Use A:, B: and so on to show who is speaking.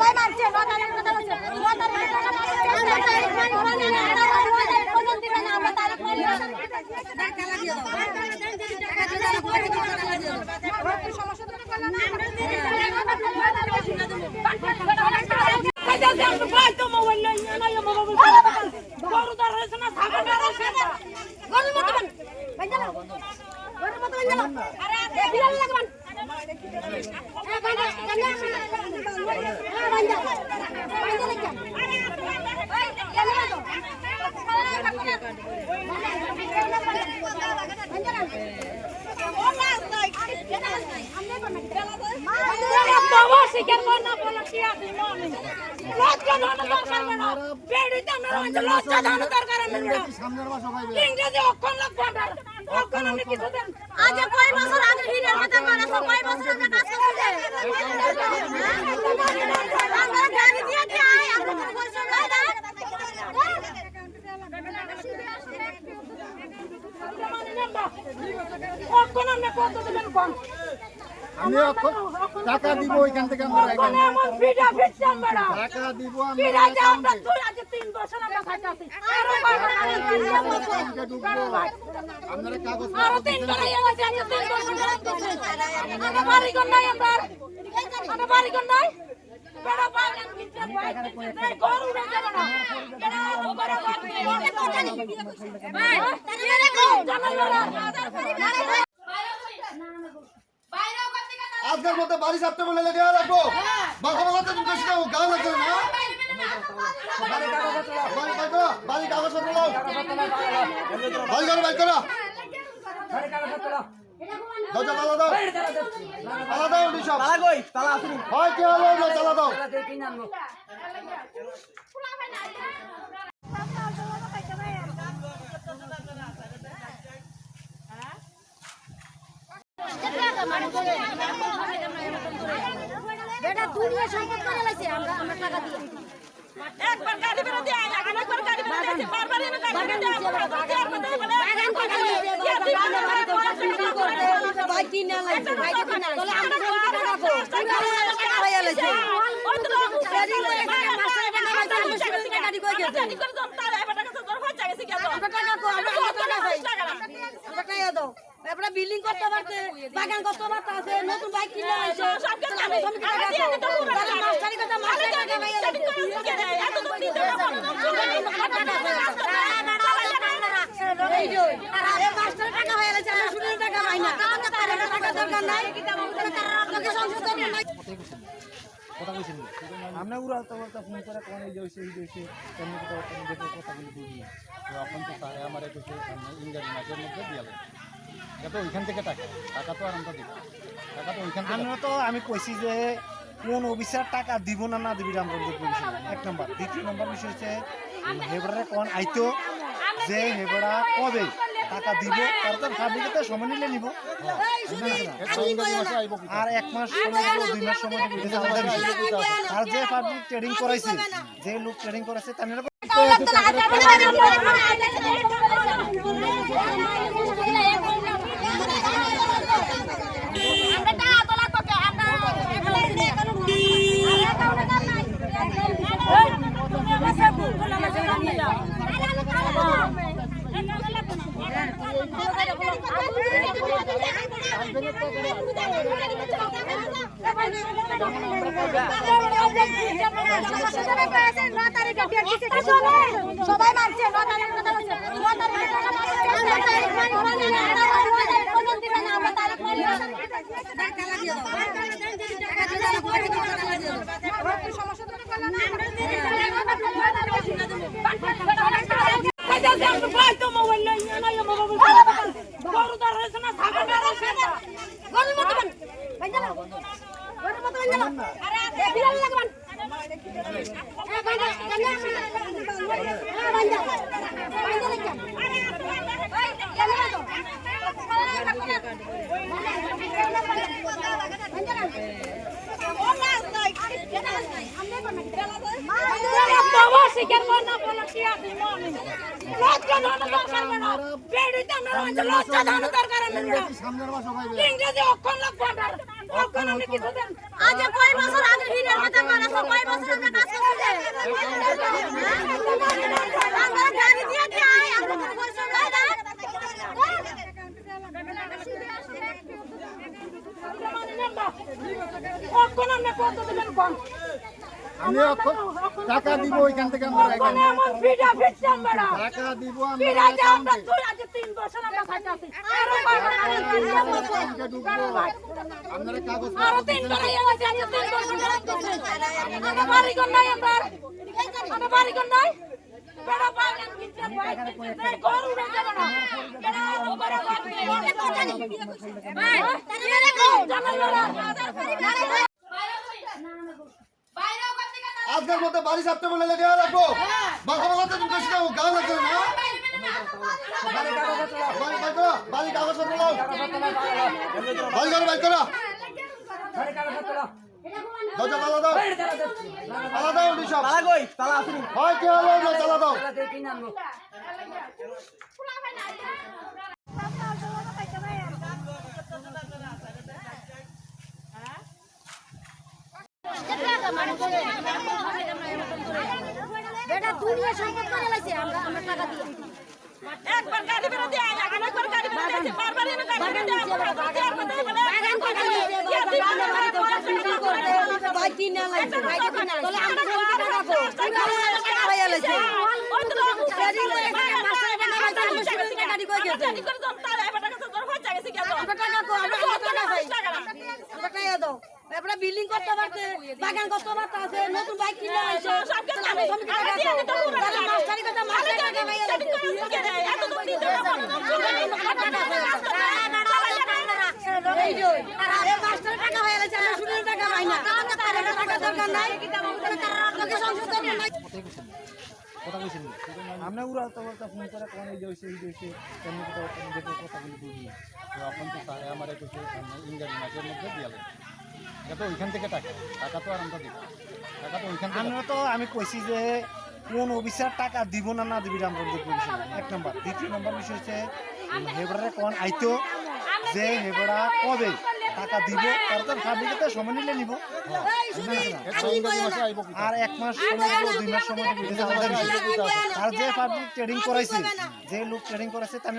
A: সবাই মারছে 9 তারিখ কথা বলছে 9 তারিখ আমরা তারিখ মারি টাকা দিয়ে দাও সমস্যা তো করলো না আজ কয় বছর আগে হিরের কথা বলা তো কয় বছর আমরা কাজ করছি আমরা গাড়ি দিয়ে কি আয় আমরা পয়সা নাই না কোন আমরা কত দিবেন কোন
B: আমি টাকা দিব ওইখান থেকে আমরা
A: আমার ভিডিও ফিটছাম বড়
B: টাকা দিব
A: আমরা আমরা তুই আজ 3 বছর আমরা খাইতাছি আরো
B: আপনারা কাগজ
A: আরো 3 বছর হয়ে গেছে আজ 3 বছর আমরা বাড়ি কোন নাই আমরা বাড়ি কোন নাই বড় বাগান ফিটছাম ভাই ঘর উড়ে যাব না কেন ওপরে অনেক কথা নেই ভাই তাহলে দেখো জানাই
B: আজকের মধ্যে বাড়ি ছাড়তে বলে লেগে রাখবো বাবা বাবা তো তুমি কষ্ট গান আছে না বাড়ি কাগজপত্র লাও বাড়ি করো বাড়ি করো দরজা তালা দাও তালা দাও সব তালা কই তালা আসুন হয় কি হলো তালা দাও
A: বেটা দুনিয়া সম্পদ করে লাইছে আমরা টাকা দিয়ে একবার গাড়ি বেরো দিয়ে আরেকবার গাড়ি বেরো দিয়ে বারবার এনে গাড়ি বেরো দিয়ে বাগান করতে বাইক কিনে লাইছে বাইক কিনে লাইছে আমরা টাকা হয়ে লাইছে ওই তো গাড়ি মাস্টার গাড়ি কই গেছে গাড়ি করে দাও তার এবার টাকা তো দরকার চাইছে কি আমরা টাকা কো আমরা টাকা পাই আমরা টাকা দাও আমরা বিল্ডিং করতে পারতে বাগান করতে পারতে আছে নতুন বাইক কিনে আইছে সব কিছু আমি টাকা দাও মাস্টারি কথা মাস্টারি টাকা ভাই এত তো দিতে হবে আরে মাস্টার টাকা হয়ে গেছে আমরা শুধু টাকা পাই না টাকা দরকার নাই আপনাকে সংশোধন নাই
B: কথা কইছেন আমরা উড়া তো ফোন করে কোন এই হইছে এই হইছে কেমন কথা দেখো কথা বলি বুঝি তো এখন তো তাই আমারে কইছে ইংরেজি মাসের মধ্যে দিয়ালে এটা ওইখান থেকে টাকা তো আর আমরা দিব টাকা তো ওইখান থেকে আমরা তো আমি কইছি যে কোন অফিসার টাকা দিব না না দিবি আমরা দেখব এক নাম্বার দ্বিতীয় নাম্বার বিষয় হচ্ছে হেবড়ারে কোন আইতো যে হেবড়া কবে টাকা দিব তার তো সার্টিফিকেট সময় নিলে নিব আর 1 মাস সময় দিব 2 মাস সময় দিব এটা আমাদের বিষয় আর যে পাবলিক ট্রেডিং করাইছে যে লোক ট্রেডিং করাইছে তারা
A: সবাই মারছে 9 তারিখ কথা বলছে 9 তারিখ আমরা তারিখ মারি টাকা দিয়ে দাও সমস্যা তো করলো না মালিকের মন বলে কি আছে মনে লজ্জা দাও না করবে না বেড়িতে আমরা লজ্জা দাও না দরকার আমরা
C: সামনের মাস সবাই
A: ইংরেজি অক্ষর লাগবে না অক্ষর আমি কিছু দেন আজ কয় বছর আগে হিরের কথা বলা সব কয় বছর আমরা কাজ করছি আমরা গাড়ি দিয়ে দিয়ে আই আমরা কোনো পরিশ্রম নাই না অক্ষর আমরা কত দিবেন কোন
C: আমি টাকা দিব ওইখান থেকে আমরা
A: ওখানে আমার ভিডিও ফিটছাম বড়
C: টাকা দিব
A: ফিরা যা আমরা তুই আজ 3 বছর আমরা খাইতাছি আরো কয়টা গাড়ি কিনলে
C: আপনারা কাগজ
A: আরো 3 টাকা আছে আজ 3 বছর আমরা বাড়ি কোন নাই আমরা বাড়ি কোন নাই বড় বাগান কিনতে ভাই ঘর উড়ে যাবে না কেন বড় বাগান ভাই তুমি রেখো জানালো না
C: আজকের মধ্যে বাড়ি ছাড়তে বলে লেগে রাখবো বাবা বাবা তুমি কইছ না গান আছে না বাড়ি কাগজপত্র নাও বাড়ি করো বাড়ি করো দরজা তালা দাও তালা দাও নিশা তালা কই তালা আসুন হয় কি হলো না তালা দাও
A: বেটা দুনিয়া সম্পদ করে লাইছে আমরা টাকা দিয়ে একবার গাড়ি বেরো দিয়ে আরেকবার গাড়ি বেরো দিয়েছে বারবার এনে গাড়ি বেরো দিয়ে বাগান কথা নিতে ভাই কিনা লাইছে ভাই কিনা তাহলে আমরা টাকা ভাইয়া লাইছে ওই তো ট্রেডিং করে মাস্টার টাকা ভাইছে আমরা শুরু গাড়ি কই গেছে গাড়ি করে দাম তার এবার টাকা তোর হয়ে গেছে কি আমরা টাকা কো আমরা টাকা ভাই আমরা টাকা দাও এবারে বিল্ডিং করতে পারতে বাগান করতে পারতে আছে নতুন বাইক কিনে আইছে আমি তুমি টাকা দাও তাহলে মাস্টারি কথা মাস্টার টাকা ভাইয়া লাইছে এত তো দিতে আরে মাস্টার টাকা ভাইয়া লাইছে আমরা শুরু টাকা পাই না টাকা দরকার নাই তোকে সংশোধন করতে নাই
B: কথা কইছেন আমরা উড়াতে উড়াতে ফোন করে কোন এই যে হইছে কেন কথা দেখো কথাগুলি বুঝি তো এখন তো স্যার আমারে কইছে ইংরেজি মাসের মধ্যে দিয়ালে এটা তো ওইখান থেকে টাকা টাকা তো আর আমরা দিব টাকা তো ওইখান থেকে আমরা তো আমি কইছি যে কোন অফিসার টাকা দিব না না দিবি আমরা দেখব বিষয় এক নাম্বার দ্বিতীয় নাম্বার বিষয় হচ্ছে হেবড়ারে কোন আইতো যে হেবড়া কবে টাকা দিব তারপর ফাবিকে সময় নিলে নিব আর এক মাস সময় 2 মাস সময় দিতে আমাদের আর যে পাবলিক ট্রেডিং করাইছে যে লোক ট্রেডিং করাইছে তার